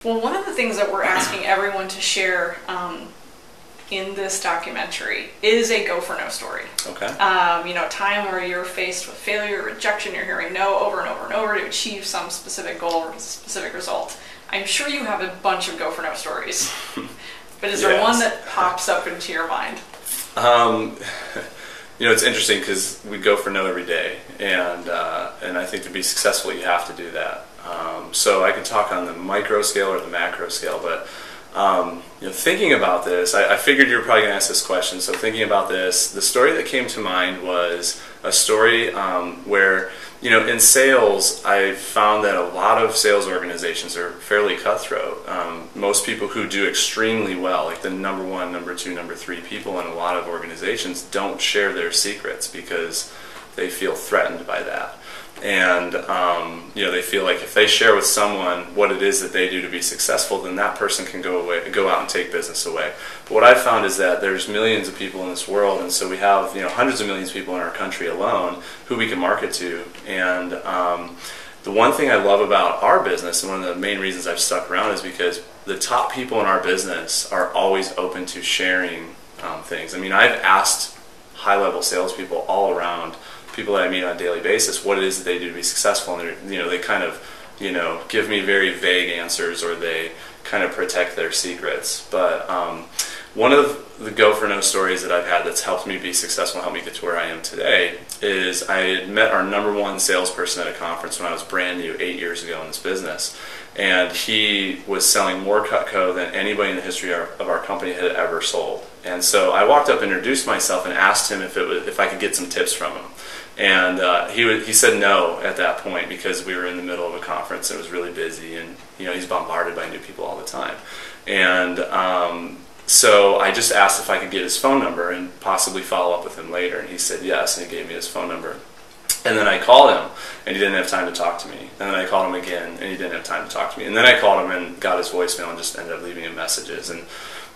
Well, one of the things that we're asking everyone to share in this documentary is a go for no story. Okay. You know, a time where you're faced with failure, rejection, you're hearing no over and over and over to achieve some specific goal or specific result. I'm sure you have a bunch of go for no stories, but is there one that pops up into your mind? You know, it's interesting because we go for no every day, and I think to be successful, you have to do that. So I can talk on the micro scale or the macro scale, but you know, thinking about this, I figured you were probably going to ask this question. So thinking about this, the story that came to mind was a story where, you know, in sales, I found that a lot of sales organizations are fairly cutthroat. Most people who do extremely well, like the number one, number two, number three people in a lot of organizations, don't share their secrets because they feel threatened by that. And you know, they feel like if they share with someone what it is that they do to be successful, then that person can go out and take business away. But what I've found is that there's millions of people in this world, and so we have, you know, hundreds of millions of people in our country alone who we can market to. And the one thing I love about our business, and one of the main reasons I've stuck around, is because the top people in our business are always open to sharing things. I mean, I've asked high-level salespeople all around, people that I meet on a daily basis, what it is that they do to be successful, and you know, they kind of, you know, give me very vague answers, or they kind of protect their secrets. But one of the go for no stories that I've had that's helped me be successful and helped me get to where I am today is I had met our number one salesperson at a conference when I was brand new 8 years ago in this business, and he was selling more Cutco than anybody in the history of our company had ever sold. And so I walked up, introduced myself, and asked him if I could get some tips from him. And he said no at that point because we were in the middle of a conference and it was really busy, and you know, he's bombarded by new people all the time. And so I just asked if I could get his phone number and possibly follow up with him later, and he said yes, and he gave me his phone number. And then I called him, and he didn't have time to talk to me. And then I called him again, and he didn't have time to talk to me. And then I called him and got his voicemail and just ended up leaving him messages. And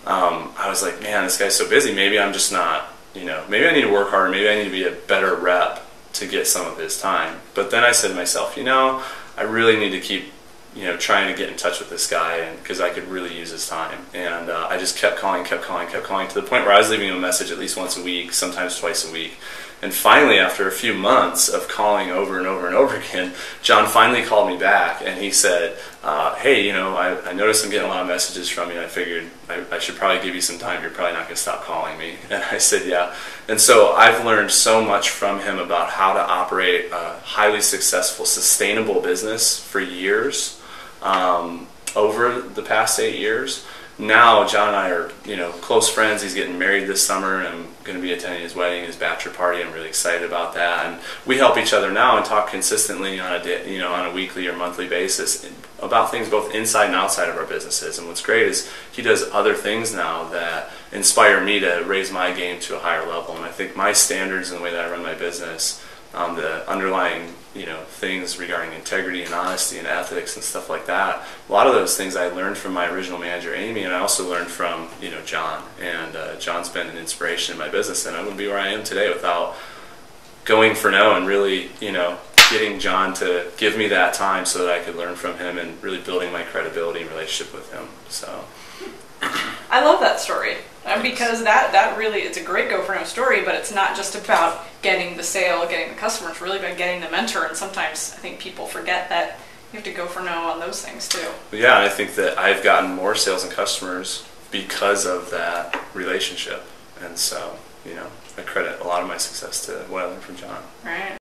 I was like, man, this guy's so busy. Maybe I'm just not, you know, maybe I need to work harder. Maybe I need to be a better rep to get some of his time. But then I said to myself, you know, I really need to keep, you know, trying to get in touch with this guy, and because I could really use his time. And I just kept calling to the point where I was leaving him a message at least once a week, sometimes twice a week. And finally, after a few months of calling over and over and over again, John finally called me back, and he said, hey, you know, I noticed I'm getting a lot of messages from you, and I figured I should probably give you some time. You're probably not going to stop calling me. And I said, yeah. And so I've learned so much from him about how to operate a highly successful, sustainable business for years, over the past 8 years. Now, John and I are, you know, close friends. He's getting married this summer, and I'm going to be attending his wedding, his bachelor party. I'm really excited about that. And we help each other now and talk consistently on a day, you know, on a weekly or monthly basis about things both inside and outside of our businesses. And what's great is he does other things now that inspire me to raise my game to a higher level. And I think my standards and the way that I run my business, the underlying, you know, things regarding integrity and honesty and ethics and stuff like that, a lot of those things I learned from my original manager, Amy, and I also learned from, you know, John. And John's been an inspiration in my business, and I wouldn't be where I am today without going for no and really, you know, getting John to give me that time so that I could learn from him and really building my credibility and relationship with him. So I love that story, because that really, it's a great go for no story, but it's not just about getting the sale, getting the customer. It's really about getting the mentor, and sometimes I think people forget that you have to go for no on those things too. Yeah, and I think that I've gotten more sales and customers because of that relationship, and so, you know, I credit a lot of my success to what I learned from John. Right.